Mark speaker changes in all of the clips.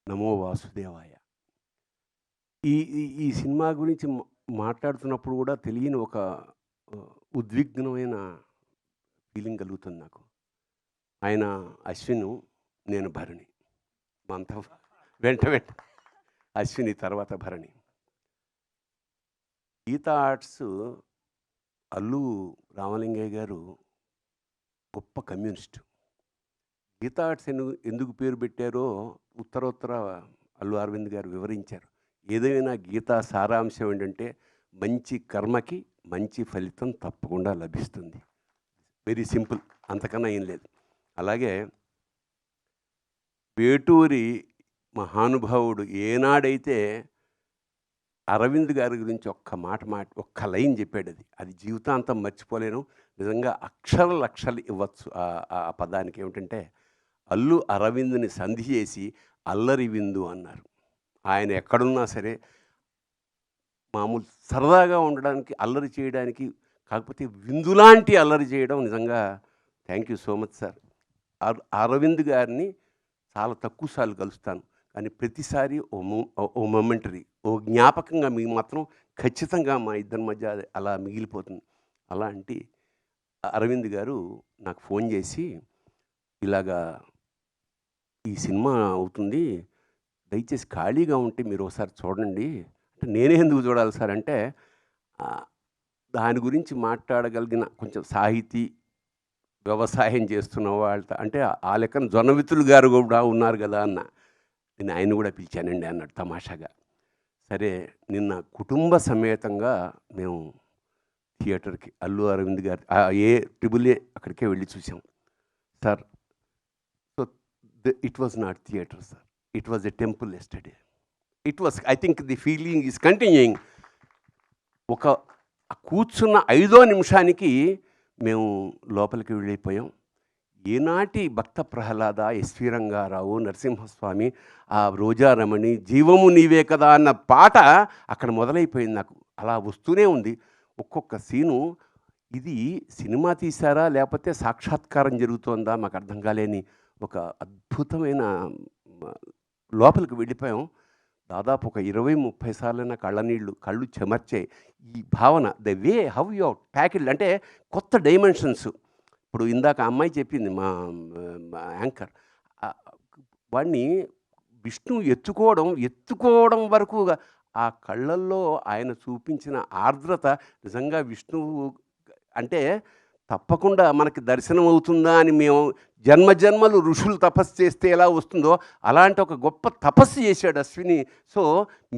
Speaker 1: నమో వాసుదేవాయ. ఈ ఈ ఈ సినిమా గురించి మాట్లాడుతున్నప్పుడు గూడా తెలియని ఒక ఉద్విగ్నమైన ఫీలింగ్ కలుగుతుంది నాకు. ఆయన అశ్విను, నేను భరణి. మనతో వెంట వెంట అశ్విని తర్వాత భరణి. గీతా ఆర్ట్స్ అల్లు రామలింగయ్య గారు గొప్ప కమ్యూనిస్టు. గీతా ఆర్ట్స్ ఎందుకు పేరు పెట్టారో ఉత్తరోత్తర అల్లు అరవింద్ గారు వివరించారు. ఏదైనా గీతా సారాంశం ఏంటంటే మంచి కర్మకి మంచి ఫలితం తప్పకుండా లభిస్తుంది. వెరీ సింపుల్, అంతకన్నా ఏం లేదు. అలాగే వేటూరి మహానుభావుడు ఏనాడైతే అరవింద్ గారి గురించి ఒక్క లైన్ చెప్పాడు, అది జీవితాంతం మర్చిపోలేను. నిజంగా లక్షలు ఇవ్వచ్చు ఆ పదానికి. ఏమిటంటే అల్లు అరవింద్ని సంధి చేసి అల్లరి విందు అన్నారు. ఆయన ఎక్కడున్నా సరే మామూలు సరదాగా ఉండడానికి, అల్లరి చేయడానికి, కాకపోతే విందులాంటి అల్లరి చేయడం నిజంగా thank you so much sir. Aravind గారిని చాలా తక్కువ సార్లు కలుస్తాను, కానీ ప్రతిసారి ఓ మొమెంటరీ, ఓ జ్ఞాపకంగా మీకు మాత్రం ఖచ్చితంగా మా ఇద్దరి మధ్య అలా మిగిలిపోతుంది. అలాంటి అరవింద్ గారు నాకు ఫోన్ చేసి, ఇలాగా ఈ సినిమా అవుతుంది, దయచేసి ఖాళీగా ఉంటే మీరు ఒకసారి చూడండి అంటే, నేనే ఎందుకు చూడాలి సార్ అంటే, దాని గురించి మాట్లాడగలిగిన కొంచెం సాహితీ వ్యవసాయం చేస్తున్న వాళ్ళతో అంటే ఆ లెక్కన జొన్నవిత్తులు గారు కూడా ఉన్నారు కదా అన్న. నేను ఆయన కూడా పిలిచానండి అన్నాడు తమాషాగా. సరే, నిన్న కుటుంబ సమేతంగా మేము థియేటర్కి అల్లు అరవింద్ గారి ఏ అక్కడికే వెళ్ళి చూసాం sir. So it was not theatre sir, it was a temple yesterday. It was, I think the feeling is continuing. ఒక కూర్చున్న 5వ నిమిషానికి మేము లోపలికి వెళ్ళిపోయాం. ఏనాటి భక్త ప్రహ్లాద, ఎస్వి రంగారావు, నరసింహస్వామి, ఆ రోజారమణి, జీవము నీవే కదా అన్న పాట అక్కడ మొదలైపోయింది నాకు. అలా వస్తూనే ఉంది ఒక్కొక్క సీను. ఇది సినిమా తీశారా లేకపోతే సాక్షాత్కారం జరుగుతోందా మాకు అర్థం కాలేని ఒక అద్భుతమైన లోపలికి వెళ్ళిపోయాం. దాదాపు ఒక 20-30 సార్లైనా కళ్ళు చెమర్చే ఈ భావన, the way how you tackled అంటే కొత్త డైమెన్షన్స్. ఇప్పుడు ఇందాక అమ్మాయి చెప్పింది మా యాంకర్, వాడిని విష్ణు ఎత్తుకోవడం వరకు ఆ కళ్ళల్లో ఆయన చూపించిన ఆర్ద్రత నిజంగా విష్ణువు అంటే తప్పకుండా మనకి దర్శనం అవుతుందా అని మేము జన్మలు ఋషులు తపస్సు చేస్తే ఎలా వస్తుందో అలాంటి ఒక గొప్ప తపస్సు చేశాడు అశ్విని. సో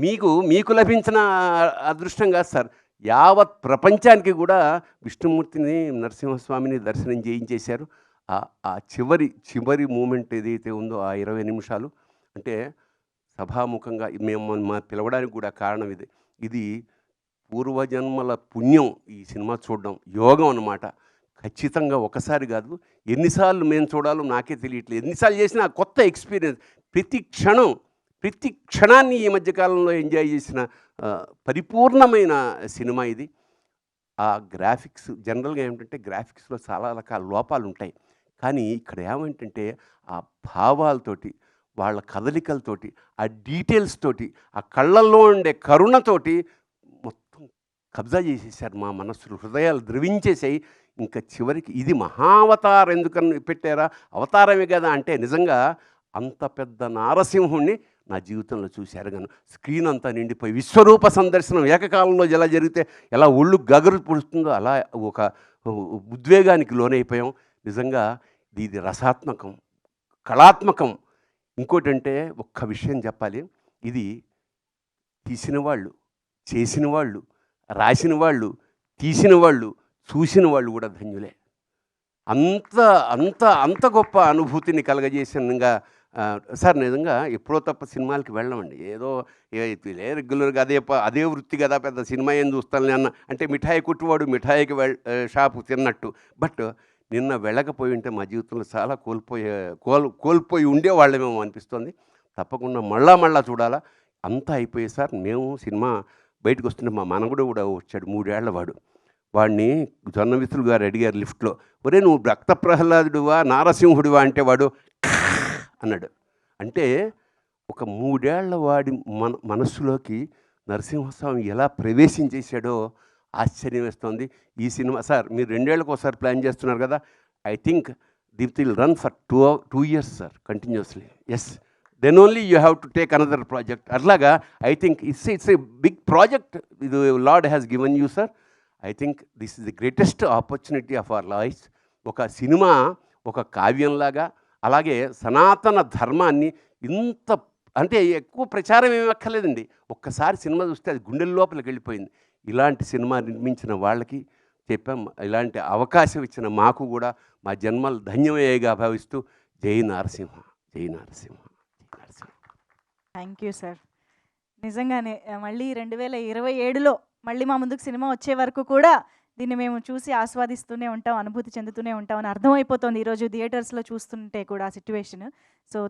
Speaker 1: మీకు లభించిన అదృష్టం కాదు సార్, యావత్ ప్రపంచానికి కూడా విష్ణుమూర్తిని, నరసింహస్వామిని దర్శనం చేయించేశారు. ఆ చివరి మూమెంట్ ఏదైతే ఉందో ఆ 20 నిమిషాలు అంటే సభాముఖంగా మేము పిలవడానికి కూడా కారణం ఇది పూర్వజన్మల పుణ్యం. ఈ సినిమా చూడడం యోగం అన్నమాట. ఖచ్చితంగా ఒకసారి కాదు, ఎన్నిసార్లు మేము చూడాలో నాకే తెలియట్లేదు. ఎన్నిసార్లు చేసినా కొత్త ఎక్స్పీరియన్స్. ప్రతి క్షణాన్ని ఈ మధ్యకాలంలో ఎంజాయ్ చేసిన పరిపూర్ణమైన సినిమా ఇది. ఆ గ్రాఫిక్స్ జనరల్గా ఏమిటంటే గ్రాఫిక్స్లో చాలా రకాల లోపాలు ఉంటాయి, కానీ ఇక్కడ ఏమంటే ఆ భావాలతోటి, వాళ్ళ కదలికలతోటి, ఆ డీటెయిల్స్ తోటి, ఆ కళ్ళల్లో ఉండే కరుణతోటి మొత్తం కబ్జా చేసేసారు మా మనస్సులు, హృదయాలు ద్రవించేసాయి. ఇంకా చివరికి ఇది మహావతారం ఎందుకని పెట్టారా, అవతారమే కదా అంటే నిజంగా అంత పెద్ద నారసింహుణ్ణి నా జీవితంలో చూశారు. కానీ స్క్రీన్ అంతా నిండిపోయి విశ్వరూప సందర్శనం ఏకకాలంలో ఎలా జరిగితే ఎలా ఒళ్ళు గగరు పుడుతుందో అలా ఒక ఉద్వేగానికి లోనైపోయాం. నిజంగా ఇది రసాత్మకం, కళాత్మకం. ఇంకోటంటే ఒక్క విషయం చెప్పాలి, ఇది తీసిన వాళ్ళు, చేసిన వాళ్ళు, రాసిన వాళ్ళు, తీసిన వాళ్ళు, చూసిన వాళ్ళు కూడా ధన్యులే. అంత అంత అంత గొప్ప అనుభూతిని కలగజేసినగా సార్. నిజంగా ఎప్పుడో తప్ప సినిమాలకి వెళ్ళమండి, ఏదో రెగ్యులర్గా అదే వృత్తి కదా, పెద్ద సినిమా ఏం చూస్తాను అన్న అంటే మిఠాయి కుట్టువాడు మిఠాయికి షాపు తిన్నట్టు. బట్ నిన్న వెళ్ళకపోయి ఉంటే మా జీవితంలో చాలా కోల్పోయి ఉండేవాళ్ళమేమో అనిపిస్తుంది. తప్పకుండా మళ్ళా చూడాలా. అంతా అయిపోయే సార్ మేము సినిమా బయటకు వస్తుంటే మా మనవడు కూడా వచ్చాడు, 3 ఏళ్ల వాడు. వాడిని జొన్నవిత్తులు గారు అడిగారు లిఫ్ట్లో, ఒరే నువ్వు భక్త ప్రహ్లాదుడివా నారసింహుడివా అంటే వాడు అన్నాడు. అంటే ఒక 3 ఏళ్ల వాడి మనస్సులోకి నరసింహస్వామి ఎలా ప్రవేశించేసాడో ఆశ్చర్యం వేస్తోంది. ఈ సినిమా సార్ మీరు 2 ఏళ్ళకోసారి ప్లాన్ చేస్తున్నారు కదా! I think Deepti will run for 2 years sir continuously. Yes. Then only you have to take another project. అట్లాగా I think it's a big project ఇది Lord has given you sir. I think this is the greatest opportunity of our lifes. ఒక cinema ఒక కావ్యంలాగా, అలాగే సనాతన ధర్మాన్ని ఇంత అంటే ఎక్కువ ప్రచారం ఏమి అక్కర్లేదండి. ఒక్కసారి సినిమా చూస్తే అది గుండెల లోపలికి వెళ్ళిపోయింది. ఇలాంటి సినిమా నిర్మించిన వాళ్ళకి చెప్పాం, ఇలాంటి అవకాశం ఇచ్చిన మాకు కూడా మా జన్మలు ధన్యమయ్యేగా భావిస్తూ జై నరసింహ, జై నరసింహ, జై నరసింహ.
Speaker 2: Thank you sir. నిజంగానే మళ్ళీ 2027లో మళ్ళీ మా ముందుకు సినిమా వచ్చే వరకు కూడా దీన్ని మేము చూసి ఆస్వాదిస్తూనే ఉంటాం, అనుభూతి చెందుతూనే ఉంటాం అని అర్థమైపోతుంది ఈరోజు థియేటర్స్లో చూస్తుంటే కూడా ఆ సిట్యువేషన్. సో